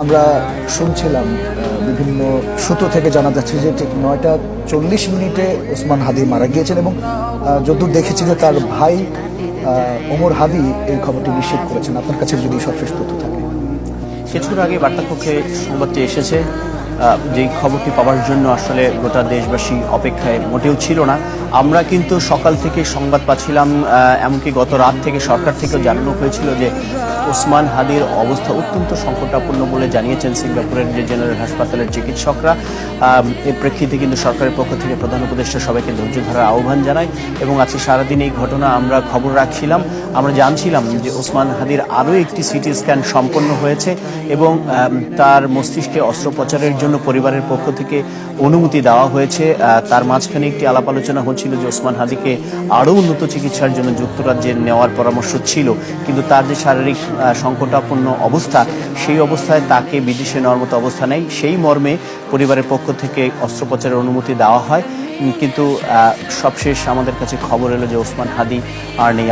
আমরা শুনছিলাম বিভিন্ন সূত্র থেকে জানা যাচ্ছে যে ঠিক 9টা 40 মিনিটে ওসমান হাদি মারা গিয়েছেন এবং যতদূর দেখেছি যে তার ভাই ওমর হাদি এই খবরটি নিশ্চিত করেছেন। আপনার কাছে যদি সবশেষ তথ্য থাকে। কিছুক্ষণ আগে বার্তাকক্ষে সংবাদটি এসেছে, যেই খবরটি পাওয়ার জন্য আসলে গোটা দেশবাসী অপেক্ষায় মোটেও ছিল না। আমরা কিন্তু সকাল থেকে সংবাদ পাচ্ছিলাম, এমনকি গত রাত থেকে সরকার থেকেও জানানো হয়েছিল যে ওসমান হাদির অবস্থা অত্যন্ত সংকটাপন্ন বলে জানিয়েছেন সিঙ্গাপুরের যে জেনারেল হাসপাতালের চিকিৎসকরা। এর প্রেক্ষিতে কিন্তু সরকারের পক্ষ থেকে প্রধান উপদেষ্টা সবাইকে ধৈর্য ধরার আহ্বান জানায় এবং আজকে সারাদিন এই ঘটনা আমরা খবর রাখছিলাম। আমরা জানছিলাম যে ওসমান হাদির আরও একটি সিটি স্ক্যান সম্পন্ন হয়েছে এবং তার মস্তিষ্কে অস্ত্রোপচারের জন্য পরিবারের পক্ষ থেকে অনুমতি দেওয়া হয়েছে। তার মাঝখানে একটি আলাপ আলোচনা হচ্ছিল যে ওসমান হাদিকে আরও উন্নত চিকিৎসার জন্য যুক্তরাজ্যে নেওয়ার পরামর্শ ছিল, কিন্তু তার যে শারীরিক সংকটাপন্ন অবস্থা, সেই অবস্থায় তাকে বিদেশে নেওয়ার মতো অবস্থা নেই। সেই মর্মে পরিবারের পক্ষ থেকে অস্ত্রোপচারের অনুমতি দেওয়া হয়, কিন্তু সবশেষ আমাদের কাছে খবর এলো যে ওসমান হাদি আর নেই।